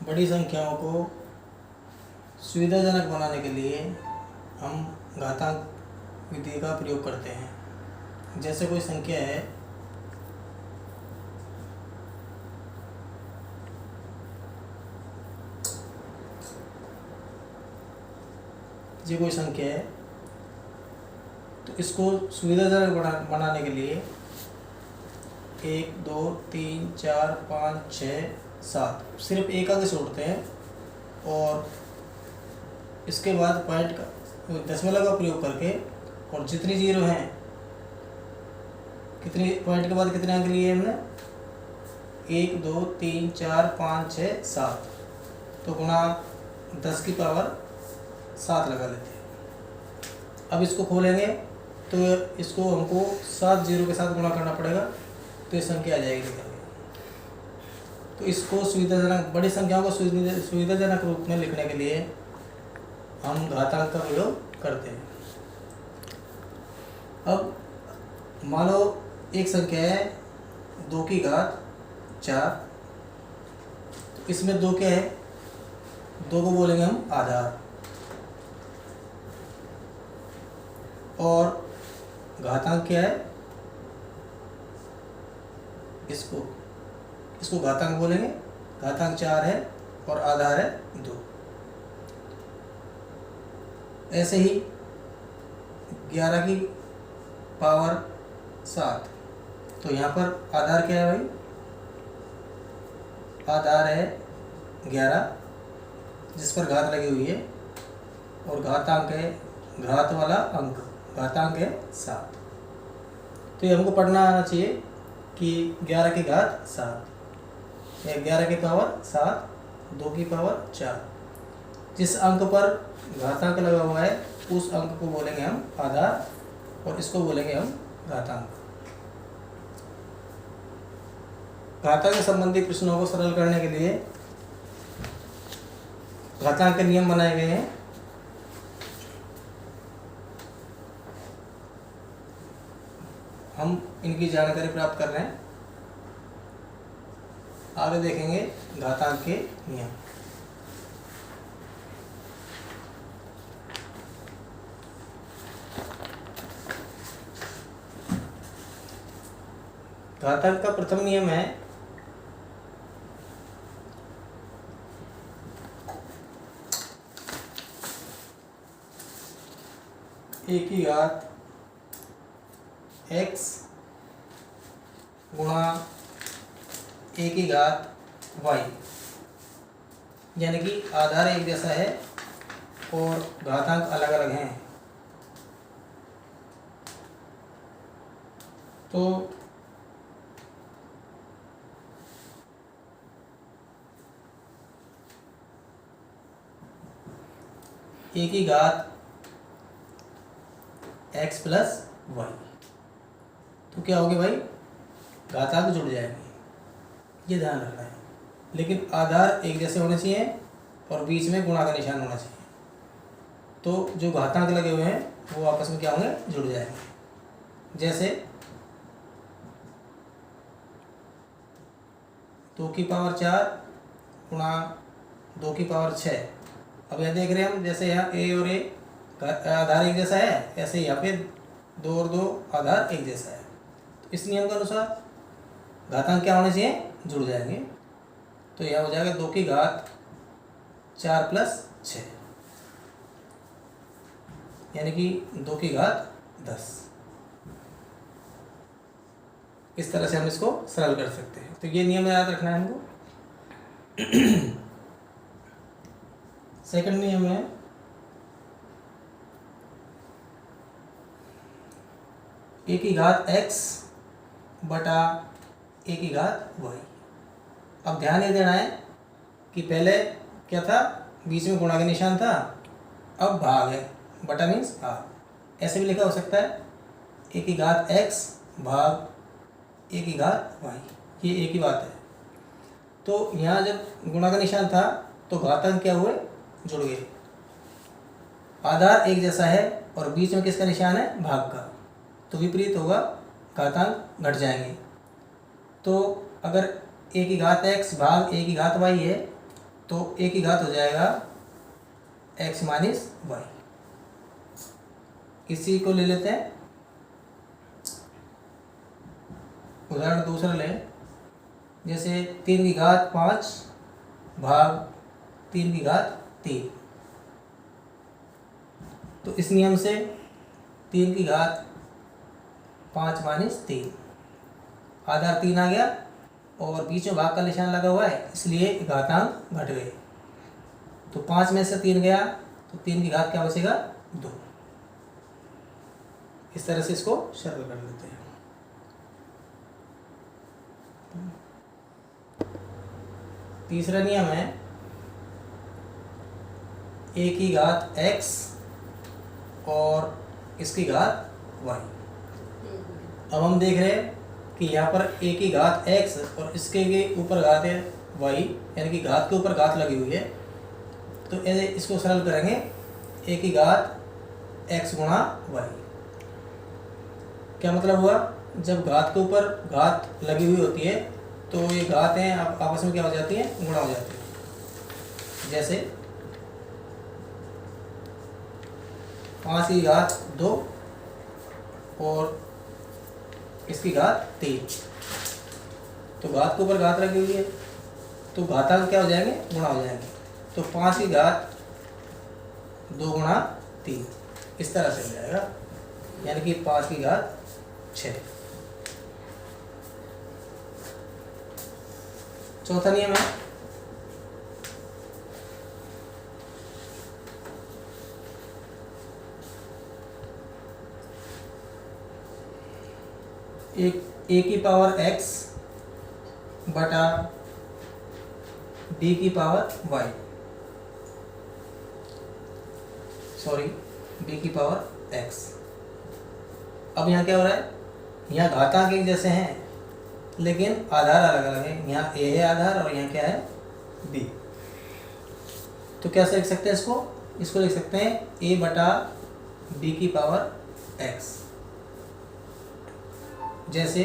बड़ी संख्याओं को सुविधाजनक बनाने के लिए हम घातांक विधि का प्रयोग करते हैं। जैसे कोई संख्या है तो इसको सुविधाजनक बनाने के लिए 1 2 3 4 5 6 7 सिर्फ एक आगे छोड़ते हैं और इसके बाद पॉइंट का दशमलव का प्रयोग करके और जितनी जीरो हैं कितनी पॉइंट के बाद कितने अंक लिए हमने 1 2 3 4 5 6 7 तो गुणा 10 की पावर 7 लगा लेते हैं। अब इसको खोलेंगे तो इसको हमको 7 जीरो के साथ गुणा करना पड़ेगा तो ये संख्या आ जाएगी। तो इसको सुविधाजनक बड़ी संख्याओं को सुविधाजनक रूप में लिखने के लिए हम घातांक का प्रयोग करते हैं। अब मान लो एक संख्या है 2 की घात 4, तो इसमें 2 क्या है, 2 को बोलेंगे हम आधार, और घातांक क्या है, इसको घातांक बोलेंगे। घातांक 4 है और आधार है 2। ऐसे ही 11 की पावर 7, तो यहाँ पर आधार क्या है भाई, आधार है 11 जिस पर घात लगी हुई है, और घातांक है घात वाला अंक, घातांक है 7। तो ये हमको पढ़ना आना चाहिए कि 11 की घात 7, 11 की पावर 7, 2 की पावर 4, जिस अंक पर घातांक लगा हुआ है उस अंक को बोलेंगे हम आधार और इसको बोलेंगे हम घातांक। घातांक से संबंधित प्रश्नों को सरल करने के लिए घातांक के नियम बनाए गए हैं। हम इनकी जानकारी प्राप्त कर रहे हैं, आगे देखेंगे घातांक के नियम। घातांक का प्रथम नियम है a की घात x गुणा a की घात y, यानी कि आधार एक जैसा है और घातांक अलग अलग हैं। तो a की घात x प्लस वाई, तो क्या होगी भाई, घातांक जुड़ जाएंगे, ये ध्यान रखना है। लेकिन आधार एक जैसे होने चाहिए और बीच में गुणा का निशान होना चाहिए, तो जो घातांक लगे हुए हैं वो आपस में क्या होंगे, जुड़ जाएंगे। जैसे 2 की पावर 4 गुणा 2 की पावर 6। अब यहाँ देख रहे हैं हम, जैसे यहाँ a और a आधार एक जैसा है, ऐसे ही यहाँ पे 2 और 2 आधार एक जैसा है। तो इस नियम के अनुसार घातांक क्या होने चाहिए, जुड़ जाएंगे। तो यह हो जाएगा 2 की घात 4 प्लस 6, यानी कि 2 की घात 10। इस तरह से हम इसको सरल कर सकते हैं। तो ये नियम याद रखना है हमको। सेकंड नियम है a की घात x बटा a की घात y। अब ध्यान ये देना है कि पहले क्या था, बीच में गुणा का निशान था, अब भाग है, बटा मीन्स भाग। ऐसे भी लिखा हो सकता है a की घात x भाग a की घात y, ये एक ही बात है। तो यहाँ जब गुणा का निशान था तो घातांक क्या हुए, जुड़ गए। आधार एक जैसा है और बीच में किसका निशान है, भाग का, तो विपरीत होगा, घातांक घट जाएंगे। तो अगर a की घात x भाग a की घात y है तो a की घात हो जाएगा x माइनस वाई। इसी को ले लेते हैं, उदाहरण दूसरा लें, जैसे 3 की घात 5 भाग 3 की घात 3। तो इस नियम से 3 की घात 5 माइनस 3, आधार 3 आ गया और बीच में भाग का निशान लगा हुआ है, इसलिए घातांक घट गए। तो 5 में से 3 गया तो 3 की घात क्या बचेगा 2। इस तरह से इसको सरल कर लेते हैं। तीसरा नियम है a की घात x और इसकी घात y। अब हम देख रहे हैं कि यहाँ पर a की घात x और इसके ऊपर घात है y, यानी कि घात के ऊपर घात लगी हुई है। तो इसको सरल करेंगे, a की घात x गुणा y। क्या मतलब हुआ, जब घात के ऊपर घात लगी हुई होती है तो ये घात हैं आपस में क्या हो जाती हैं, गुणा हो जाती है। जैसे 5 की घात 2 और इसकी घात 3, तो घात के ऊपर घात लगी हुई है तो घातांक क्या हो जाएंगे, गुणा हो जाएंगे। तो 5 की घात 2 गुणा 3 इस तरह से हो जाएगा, यानी कि 5 की घात 6। चौथा नियम है a की पावर x बटा b की पावर y, सॉरी b की पावर x। अब यहाँ क्या हो रहा है, यहाँ घातांक एक जैसे हैं लेकिन आधार अलग अलग है। यहाँ a है आधार और यहाँ क्या है b। तो कैसे लिख सकते हैं इसको, इसको लिख सकते हैं a बटा b की पावर x। जैसे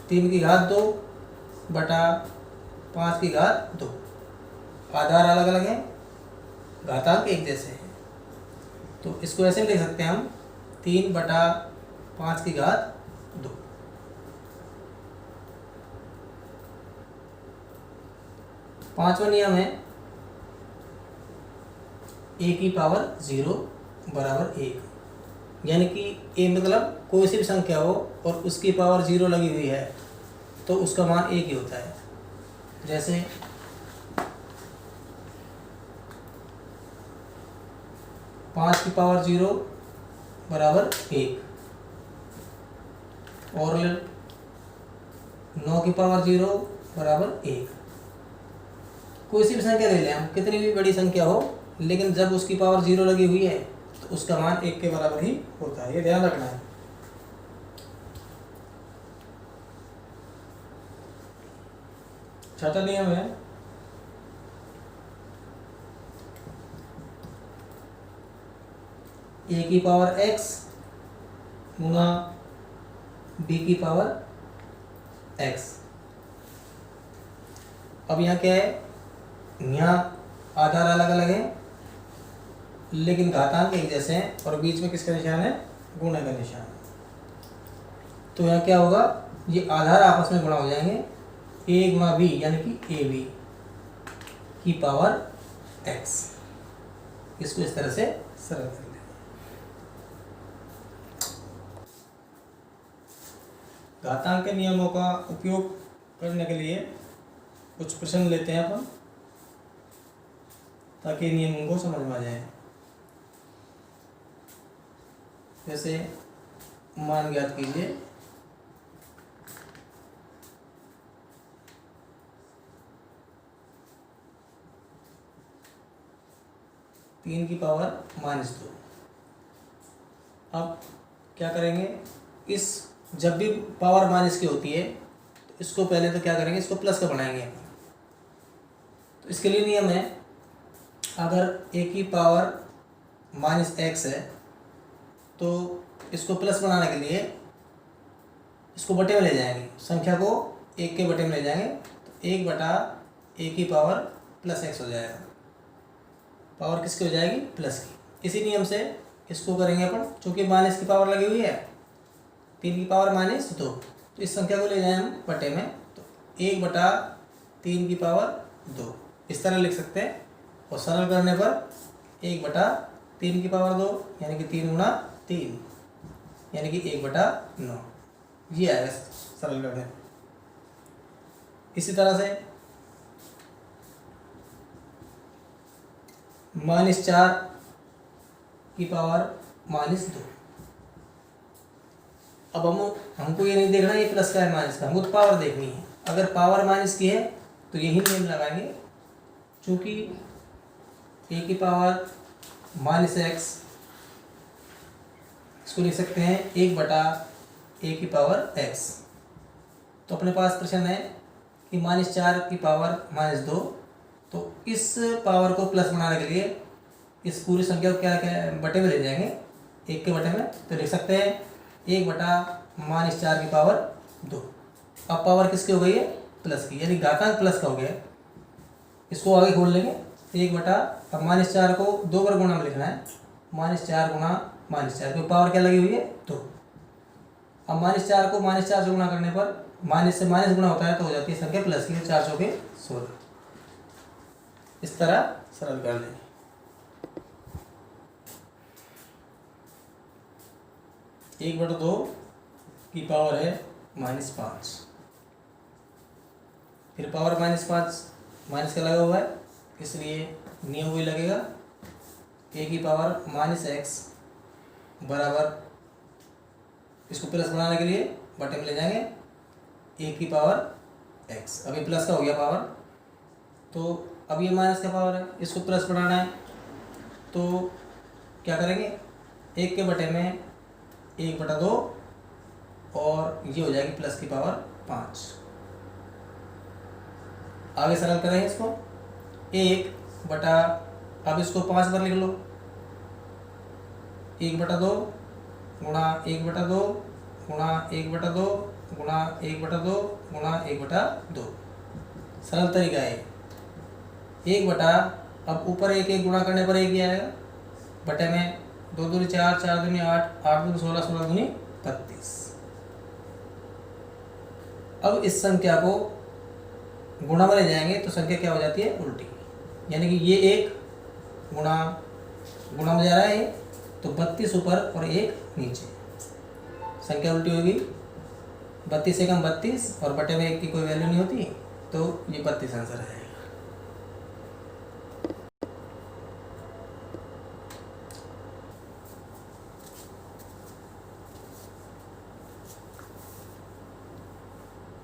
3 की घात 2 बटा 5 की घात 2, आधार अलग अलग हैं, घातांक एक जैसे हैं। तो इसको ऐसे लिख सकते हैं हम 3 बटा 5 की घात 2। पांचवा नियम है a की पावर 0 बराबर 1, यानी कि a मतलब कोई सी भी संख्या हो और उसकी पावर 0 लगी हुई है तो उसका मान 1 ही होता है। जैसे 5 की पावर 0 बराबर 1 और 9 की पावर 0 बराबर 1। कोई सी भी संख्या ले लें हम, कितनी भी बड़ी संख्या हो, लेकिन जब उसकी पावर 0 लगी हुई है तो उसका मान 1 के बराबर ही होता है, ये ध्यान रखना है। छठा नियम है a की पावर x गुना b की पावर x। अब यहाँ क्या है, यहाँ आधार अलग अलग है लेकिन घातांक एक जैसे हैं और बीच में किसका निशान है, गुणा का निशान। तो यहाँ क्या होगा, ये आधार आपस में गुणा हो जाएंगे, a गुणा b यानी कि ab की पावर x। इसको इस तरह से सरल कर लें। घातांक के नियमों का उपयोग करने के लिए कुछ प्रश्न लेते हैं अपन, ताकि नियमों को समझ में आ जाए। जैसे मान ज्ञात कीजिए, तीन की पावर -2। अब क्या करेंगे, इस जब भी पावर माइनस की होती है तो इसको पहले तो क्या करेंगे, इसको प्लस का बनाएंगे। तो इसके लिए नियम है, अगर a की पावर -x है तो इसको प्लस बनाने के लिए इसको बटे में ले जाएंगे, संख्या को 1 के बटे में ले जाएंगे। तो एक बटा ए की पावर प्लस एक्स हो जाएगा। पावर किसकी हो जाएगी? प्लस की। इसी नियम से इसको करेंगे अपन, चूँकि माइनस की पावर लगी हुई है, 3 की पावर -2, तो इस संख्या को ले जाएं हम बटे में, तो 1 बटा 3 की पावर 2 इस तरह लिख सकते हैं। और सरल करने पर 1 बटा 3 की पावर 2 यानी कि 3 गुणा 3 यानी कि 1 बटा 9 ये आएगा सरल करने पर। इसी तरह से -4 की पावर -2। अब हमको ये नहीं देखना ये प्लस का है माइनस का, हमको तो पावर देखनी है। अगर पावर माइनस की है तो यही नियम लगाएंगे, चूँकि ए की पावर -x इसको लिख सकते हैं 1 बटा ए की पावर x। तो अपने पास प्रश्न है कि -4 की पावर -2, तो इस पावर को प्लस बनाने के लिए इस पूरी संख्या को क्या बटे में ले जाएंगे, 1 के बटे में, तो लिख सकते हैं 1 बटा -4 की पावर 2। अब पावर किसकी हो गई है? प्लस की, यानी घातांक प्लस का हो गया। इसको आगे खोल लेंगे, 1 बटा, अब -4 को 2 बार गुणा में लिखना है, -4 गुणा -4 की पावर क्या लगी हुई है? 2। अब -4 को -4 से गुणा करने पर माइनस से माइनस गुणा होता है तो हो जाती है संख्या प्लस की, 4 चौके 16। इस तरह सरल कर लेंगे। 1 बटा 2 की पावर है -5, फिर पावर -5 माइनस का लगा हुआ है, इसलिए नियम वही लगेगा, ए की पावर -x बराबर, इसको प्लस बनाने के लिए बटे में ले जाएंगे, ए की पावर x। अभी प्लस का हो गया पावर, तो अब ये माइनस का पावर है, इसको प्लस बनाना है, तो क्या करेंगे, 1 के बटे में 1 बटा 2 और ये हो जाएगी प्लस की पावर 5। आगे सरल करेंगे इसको, 1 बटा, अब इसको 5 बार लिख लो, 1 बटा 2 गुणा 1 बटा 2 गुणा 1 बटा 2 गुणा 1 बटा 2 गुणा 1 बटा 2। सरल तरीका है 1 बटा, अब ऊपर 1 गुणा करने पर 1 ही आएगा, बटे में 2 दूनी 4, 4 दूनी 8, 8 दूनी 16, 16 दूनी 32। अब इस संख्या को गुणा में ले जाएंगे तो संख्या क्या हो जाती है? उल्टी, यानी कि ये 1 गुणा में जा रहा है, तो 32 ऊपर और 1 नीचे, संख्या उल्टी होगी। 32 से कम 32 और बटे में 1 की कोई वैल्यू नहीं होती, तो ये 32 आंसर है।